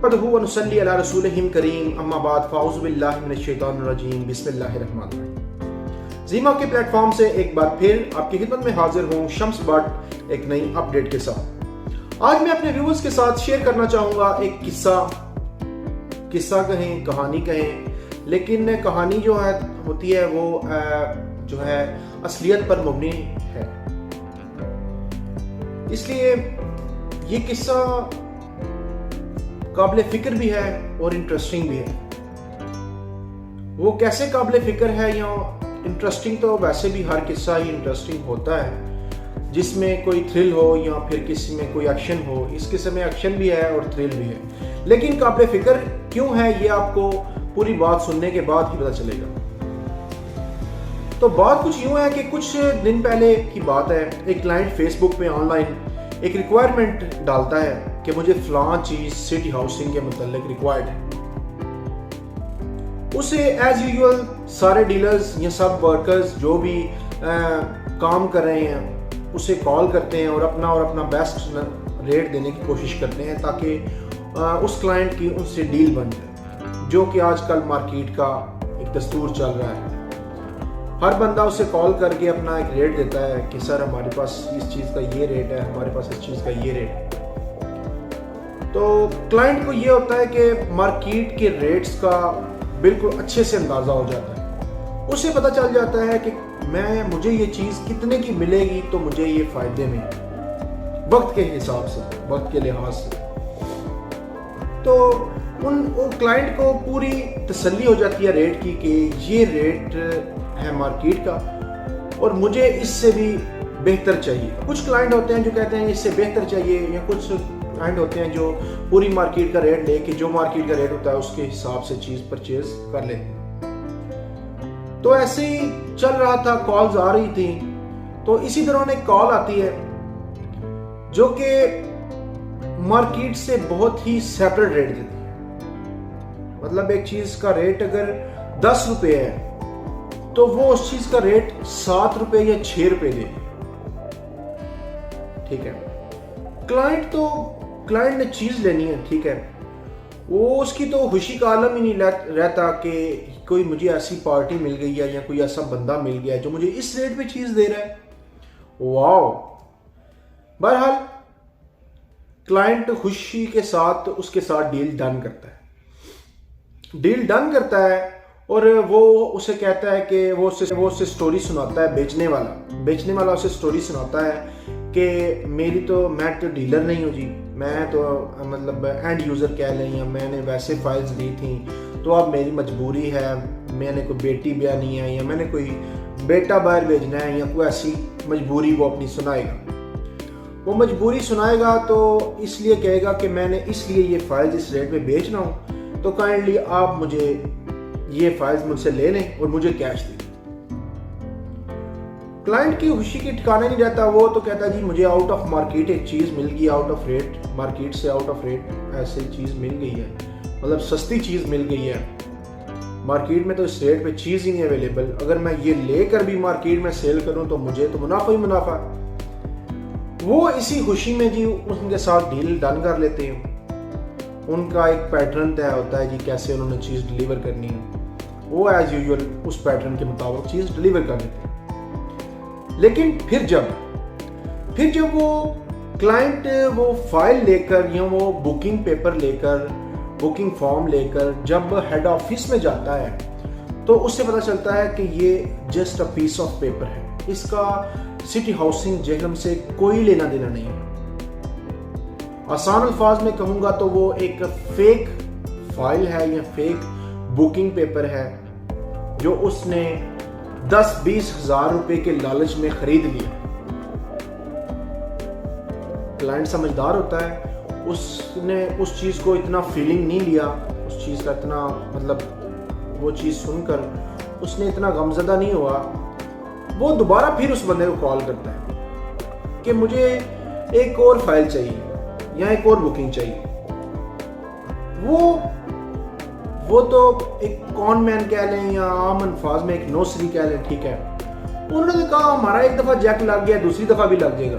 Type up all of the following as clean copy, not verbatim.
नहमदुहु व नुसल्ली अला रसूलिहिल करीम अम्मा बाद फ़अऊज़ु बिल्लाहि मिनश शैतानिर रजीम बिस्मिल्लाहिर रहमानिर रहीम। ज़ीमा के प्लेटफॉर्म से एक बार फिर आपकी खिदमत में हाजिर हूँ शम्स बट एक नई अपडेट के साथ। आज मैं अपने व्यूअर्स के साथ शेयर करना चाहूँगा एक किस्सा कहें, कहानी कहें, लेकिन कहानी जो है होती है वो जो है असलियत पर मुबनी है, इसलिए ये किस्सा काबिल फिक्र भी है और इंटरेस्टिंग भी है। वो कैसे काबिल फिक्र है या इंटरेस्टिंग, तो वैसे भी हर किस्सा ही इंटरेस्टिंग होता है जिसमें कोई थ्रिल हो या फिर किसी में कोई एक्शन हो। इस किस्से में एक्शन भी है और थ्रिल भी है, लेकिन काबिल फिक्र क्यों है ये आपको पूरी बात सुनने के बाद ही पता चलेगा। तो बात कुछ यूं है कि कुछ दिन पहले की बात है, एक क्लाइंट फेसबुक पे ऑनलाइन एक रिक्वायरमेंट डालता है कि मुझे फलां चीज सिटी हाउसिंग के मतलब रिक्वायर्ड है। उसे एज यूजुअल सारे डीलर्स या सब वर्कर्स जो भी काम कर रहे हैं उसे कॉल करते हैं और अपना बेस्ट रेट देने की कोशिश करते हैं ताकि उस क्लाइंट की उनसे डील बन जाए, जो कि आजकल मार्केट का एक दस्तूर चल रहा है। हर बंदा उसे कॉल करके अपना एक रेट देता है कि सर हमारे पास इस चीज़ का ये रेट है, हमारे पास इस चीज़ का ये रेट है। तो क्लाइंट को ये होता है कि मार्केट के रेट्स का बिल्कुल अच्छे से अंदाज़ा हो जाता है। उसे पता चल जाता है कि मुझे ये चीज़ कितने की मिलेगी तो मुझे ये फ़ायदे में, वक्त के हिसाब से, वक्त के लिहाज से। तो उन क्लाइंट को पूरी तसल्ली हो जाती है रेट की कि ये रेट है मार्केट का और मुझे इससे भी बेहतर चाहिए। कुछ क्लाइंट होते हैं जो कहते हैं इससे बेहतर चाहिए, या कुछ क्लाइंट होते हैं जो पूरी मार्केट का रेट लेके जो मार्केट का रेट होता है उसके हिसाब से चीज़ परचेज कर लेते हैं। तो ऐसे ही चल रहा था, कॉल्स आ रही थी। तो इसी दौरान एक कॉल आती है जो कि मार्केट से बहुत ही सेपरेट रेट देती है। मतलब एक चीज़ का रेट अगर 10 रुपये है तो वो उस चीज का रेट 7 रुपये या 6 रुपये दे। ठीक है, क्लाइंट ने चीज लेनी है, ठीक है, वो उसकी तो खुशी का आलम ही नहीं रहता कि कोई मुझे ऐसी पार्टी मिल गई है या कोई ऐसा बंदा मिल गया है जो मुझे इस रेट पे चीज दे रहा है। वाओ। बहरहाल क्लाइंट खुशी के साथ उसके साथ डील डन करता है और वो उसे कहता है कि वो उसे स्टोरी सुनाता है। बेचने वाला उसे स्टोरी सुनाता है कि मैं तो डीलर नहीं हूँ जी, मैं तो मतलब एंड यूज़र कह लें, या मैंने वैसे फाइल्स ली थी तो अब मेरी मजबूरी है, मैंने कोई बेटी ब्यानी है या मैंने कोई बेटा बाहर भेजना है या कोई ऐसी मजबूरी वो अपनी सुनाएगा। वो मजबूरी सुनाएगा तो इसलिए कहेगा कि मैंने इसलिए ये फाइल्स इस रेट पे बेच रहा हूँ, तो काइंडली आप मुझे ये फाइल्स मुझसे ले लें और मुझे कैश दें। क्लाइंट की खुशी की ठिकाना नहीं रहता। वो तो कहता है जी मुझे आउट ऑफ मार्केट एक चीज़ मिल गई, आउट ऑफ रेट, मार्केट से आउट ऑफ रेट ऐसी चीज़ मिल गई है, मतलब सस्ती चीज़ मिल गई है। मार्केट में तो इस रेट पे चीज़ ही नहीं अवेलेबल। अगर मैं ये लेकर भी मार्केट में सेल करूं तो मुझे तो मुनाफा ही मुनाफा। वो इसी खुशी में जी उनके साथ डील डन कर लेते हैं। उनका एक पैटर्न तय होता है जी कैसे उन्होंने चीज़ डिलीवर करनी है। वो एज यूजुअल उस पैटर्न के मुताबिक चीज़ डिलीवर कर देते हैं। लेकिन फिर जब वो क्लाइंट वो फाइल लेकर या वो बुकिंग पेपर लेकर, बुकिंग फॉर्म लेकर जब हेड ऑफिस में जाता है तो उससे पता चलता है कि ये just a piece of paper है, इसका सिटी हाउसिंग जहलम से कोई लेना देना नहीं है। आसान अल्फाज में कहूँगा तो वो एक फेक फाइल है या फेक बुकिंग पेपर है जो उसने 10-20 हज़ार रुपए के लालच में खरीद लिया। क्लाइंट समझदार होता है, उसने उस चीज़ को इतना फीलिंग नहीं लिया, उस चीज़ का इतना मतलब वो चीज़ सुनकर उसने इतना गमज़दा नहीं हुआ। वो दोबारा फिर उस बंदे को कॉल करता है कि मुझे एक और फाइल चाहिए या एक और बुकिंग चाहिए। वो तो एक कॉन मैन कह लें या आम अल्फाज में एक नौसरी कह लें, ठीक है। उन्होंने तो कहा हमारा एक दफ़ा जैक लग गया, दूसरी दफ़ा भी लग जाएगा।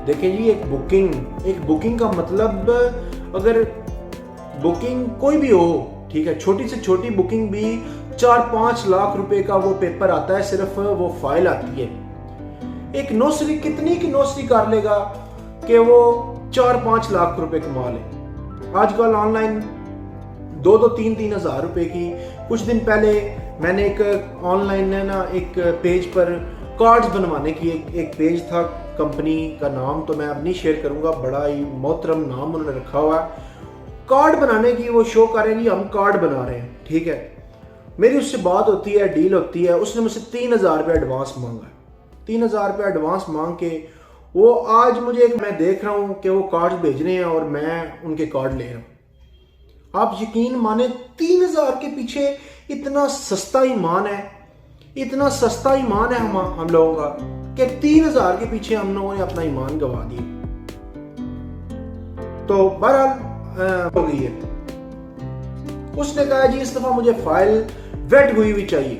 देखिए जी, एक बुकिंग का मतलब, अगर बुकिंग कोई भी हो, ठीक है, छोटी से छोटी बुकिंग भी 4-5 लाख रुपए का वो पेपर आता है, सिर्फ वो फाइल आती है। एक नौकरी कितनी की नौकरी कर लेगा कि वो 4-5 लाख रुपए कमा ले। आजकल ऑनलाइन 2-3 हज़ार रुपए की। कुछ दिन पहले मैंने एक ऑनलाइन एक पेज पर कार्ड्स बनवाने की एक पेज था, कंपनी का नाम तो मैं अब नहीं शेयर करूंगा, बड़ा ही मोहतरम नाम उन्होंने रखा हुआ है। कार्ड बनाने की वो शो करेंगी, हम कार्ड बना रहे हैं, ठीक है। मेरी उससे बात होती है, डील होती है, उसने मुझसे 3,000 रुपये एडवांस मांगा है। 3,000 रुपये एडवांस मांग के वो आज मुझे मैं देख रहा हूँ कि वो कार्ड भेज रहे हैं और मैं उनके कार्ड ले रहा हूँ। आप यकीन माने 3,000 के पीछे इतना सस्ता ईमान है, इतना सस्ता ईमान है हम लोगों का कि 3,000 के पीछे हम लोगों ने अपना ईमान गंवा दिया। तो बहरहाल हो गई है। उसने कहा जी इस दफा मुझे फाइल वेट हुई हुई चाहिए।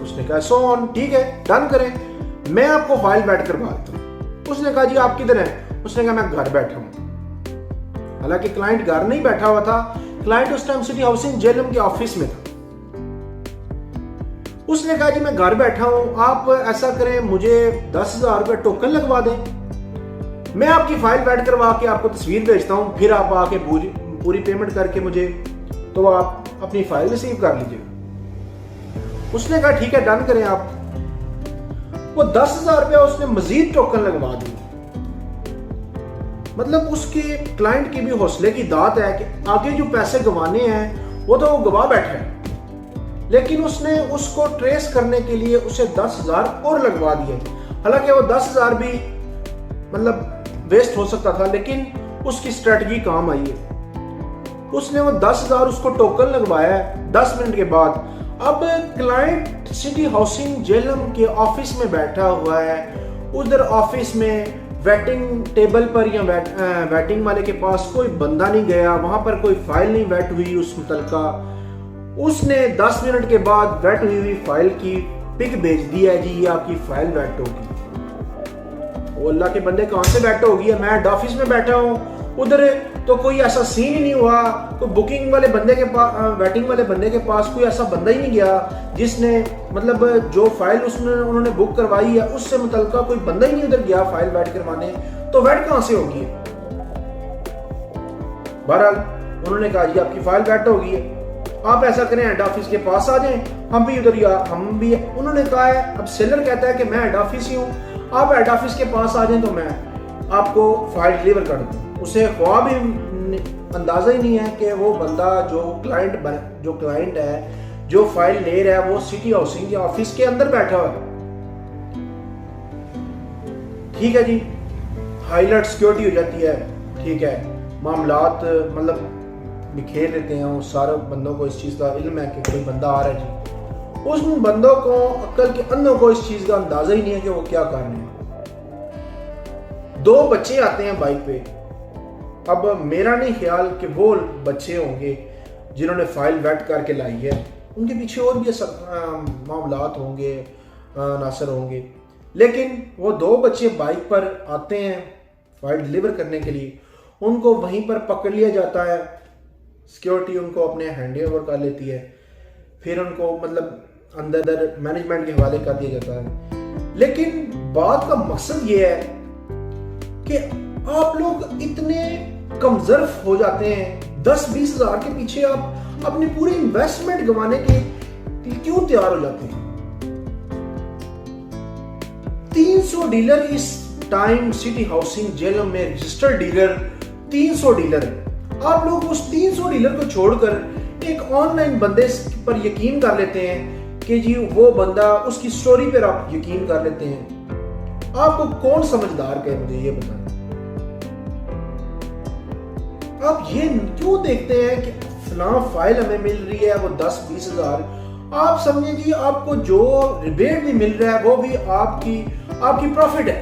उसने कहा सो ऑन, ठीक है, डन करें, मैं आपको फाइल वेट करवा देता हूं। उसने कहा जी आप किधर हैं? उसने कहा मैं घर बैठा हूं। हालांकि क्लाइंट घर नहीं बैठा हुआ था, क्लाइंट उस टाइम सिटी हाउसिंग जेलम के ऑफिस में था। उसने कहा जी मैं घर बैठा हूं, आप ऐसा करें मुझे 10,000 रुपये टोकन लगवा दें, मैं आपकी फाइल वेट करवा के आपको तस्वीर भेजता हूं, फिर आप आके पूरी पेमेंट करके मुझे तो आप अपनी फाइल रिसीव कर लीजिएगा। उसने कहा ठीक है, डन करें आप। वो 10,000 रुपया उसने मजीद टोकन लगवा दी। मतलब उसके क्लाइंट की भी हौसले की दात है कि आगे जो पैसे गंवाने हैं वो तो वो गवा बैठे हैं, लेकिन उसने उसको ट्रेस करने के लिए उसे 10,000 और लगवा दिए। हालांकि वो 10,000 भी मतलब वेस्ट हो सकता था, लेकिन उसकी स्ट्रेटजी काम आई है। उसने वो 10,000 उसको टोकन लगवाया है। 10 मिनट के बाद अब क्लाइंट सिटी हाउसिंग जेलम के ऑफिस में बैठा हुआ है। उधर ऑफिस में वेटिंग टेबल पर या वेटिंग वाले के पास कोई बंदा नहीं गया, वहां पर कोई फाइल नहीं वेट हुई उस मुतलका। उसने 10 मिनट के बाद वेट हुई फाइल की पिक भेज दिया है, जी ये आपकी फाइल वेट होगी। वो अल्लाह के बंदे कहां से वेट होगी? मैं हेड ऑफिस में बैठा हूं, उधर तो कोई ऐसा सीन ही नहीं हुआ, कोई बुकिंग वाले बंदे के पास, वेटिंग वाले बंदे के पास कोई ऐसा बंदा ही नहीं गया जिसने मतलब जो फाइल उन्होंने बुक करवाई है उससे मुतल्लिका कोई बंदा ही नहीं उधर गया फाइल वेट करवाने, तो वेट कहां से होगी? बहरहाल उन्होंने कहा जी आपकी फाइल वेट होगी है, आप ऐसा करें हेड ऑफिस के पास आ जाएं, हम भी उधर या हम भी। उन्होंने कहा है, अब सेलर कहता है कि मैं हेड ऑफिस ही हूँ, आप हेड ऑफिस के पास आ जाएं तो मैं आपको फाइल डिलीवर कर दूँ। उसे ख्वाब ही अंदाजा ही नहीं है कि वो बंदा जो क्लाइंट है जो फाइल ले रहा है वो सिटी हाउसिंग के ऑफिस के अंदर बैठा हुआ है। ठीक है जी, हाईलाइट सिक्योरिटी हो जाती है, ठीक है, मामलात मतलब बिखेर लेते हैं। वो सारे बंदों को इस चीज का इल्म है कि कोई बंदा आ रहा है जी। उस बंदों को, अक्ल के अंधों को इस चीज का अंदाजा ही नहीं है कि वो क्या कर रहे हैं। 2 बच्चे आते हैं बाइक पे। अब मेरा नहीं ख्याल कि वो बच्चे होंगे जिन्होंने फाइल वेट करके लाई है, उनके पीछे और भी मामलात होंगे, नासर होंगे, लेकिन वो 2 बच्चे बाइक पर आते हैं फाइल डिलीवर करने के लिए। उनको वहीं पर पकड़ लिया जाता है, सिक्योरिटी उनको अपने हैंड ओवर कर लेती है, फिर उनको मतलब अंदर मैनेजमेंट के हवाले कर दिया जाता है। लेकिन बात का मकसद ये है कि आप लोग इतने कमजर्फ हो जाते हैं, 10-20 हज़ार के पीछे आप अपनी पूरी इन्वेस्टमेंट गंवाने के क्यों तैयार हो जाते हैं? 300 डीलर इस टाइम सिटी हाउसिंग जेलम में रजिस्टर्ड डीलर 300 डीलर है। आप लोग उस 300 डीलर को छोड़कर एक ऑनलाइन बंदे पर यकीन कर लेते हैं कि जी वो बंदा, उसकी स्टोरी पर आप यकीन कर लेते हैं। आपको कौन समझदार कहे, मुझे ये बताएं। आप ये क्यों देखते हैं कि फलां फाइल हमें मिल रही है वो 10-20 हज़ार, आप समझे जी आपको जो रिबेट भी मिल रहा है वो भी आपकी प्रॉफिट है।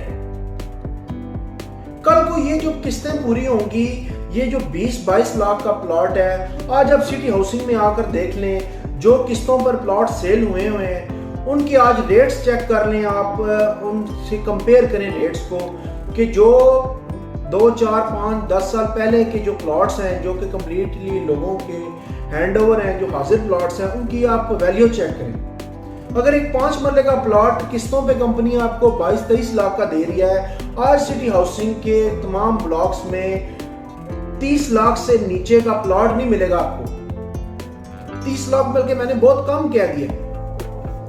कल को ये जो किस्तें पूरी होंगी, ये जो 20-22 लाख का प्लॉट है, आज आप सिटी हाउसिंग में आकर देख लें, जो किस्तों पर प्लॉट सेल हुए हैं उनकी आज रेट्स चेक कर लें, आप उनसे कंपेयर करें रेट्स को कि जो 2, 4, 5, 10 साल पहले के जो प्लॉट्स हैं जो कि कम्प्लीटली लोगों के हैंड ओवर हैं, जो हाजिर प्लॉट्स हैं, उनकी आप वैल्यू चेक करें। अगर एक 5 मरले का प्लॉट किस्तों पे कंपनी आपको 22-23 लाख का दे रही है, आज सिटी हाउसिंग के तमाम ब्लॉक्स में 30 लाख से नीचे का प्लॉट नहीं मिलेगा आपको। 30 लाख बल्कि मैंने बहुत कम कह दिया,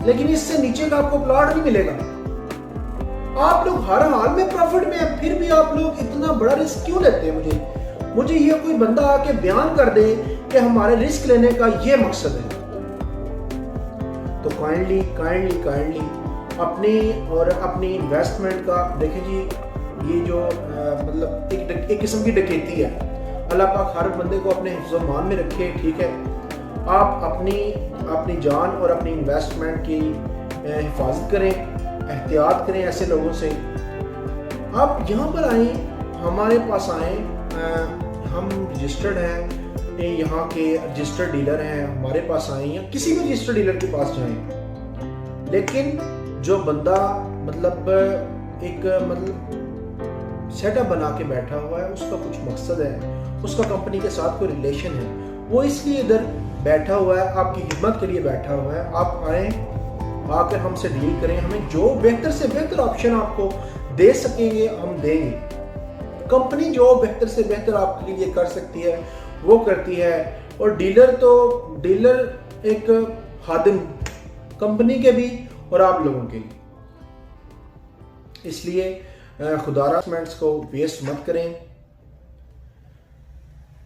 लेकिन इससे नीचे का आपको प्लॉट नहीं मिलेगा। आप लोग हर हाल में प्रॉफिट में है, फिर भी आप लोग इतना बड़ा रिस्क क्यों लेते हैं? मुझे ये कोई बंदा आके बयान कर दे कि हमारे रिस्क लेने का ये मकसद है। तो काइंडली अपनी इन्वेस्टमेंट का देखें जी। ये जो मतलब एक किस्म की डकैती है। अल्लाह पाक हर बंदे को अपने हिफ्ज़-ओ-मान में रखे, ठीक है। आप अपनी जान और अपनी इन्वेस्टमेंट की हिफाजत करें, एहतियात करें ऐसे लोगों से। आप यहाँ पर आए, हमारे पास आए, हम रजिस्टर्ड हैं, यहाँ के रजिस्टर्ड डीलर हैं, हमारे पास आए या किसी भी रजिस्टर्ड डीलर के पास जाएं। लेकिन जो बंदा एक सेटअप बना के बैठा हुआ है, उसका कुछ मकसद है, उसका कंपनी के साथ कोई रिलेशन है, वो इसलिए इधर बैठा हुआ है, आपकी खिदमत के लिए बैठा हुआ है। आप आए, आकर हमसे डील करें, हमें जो बेहतर से बेहतर ऑप्शन आपको दे सकेंगे हम देंगे। कंपनी जो बेहतर से बेहतर आपके लिए कर सकती है वो करती है, और डीलर एक खादिम कंपनी के भी और आप लोगों के लिए। इसलिए खुदारा इन्वेस्टमेंट्स को वेस्ट मत करें,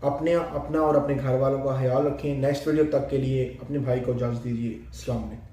अपना और अपने घर वालों का ख्याल रखें। नेक्स्ट वीडियो तक के लिए अपने भाई को इजाज़त दीजिए। अस्सलाम वालेकुम।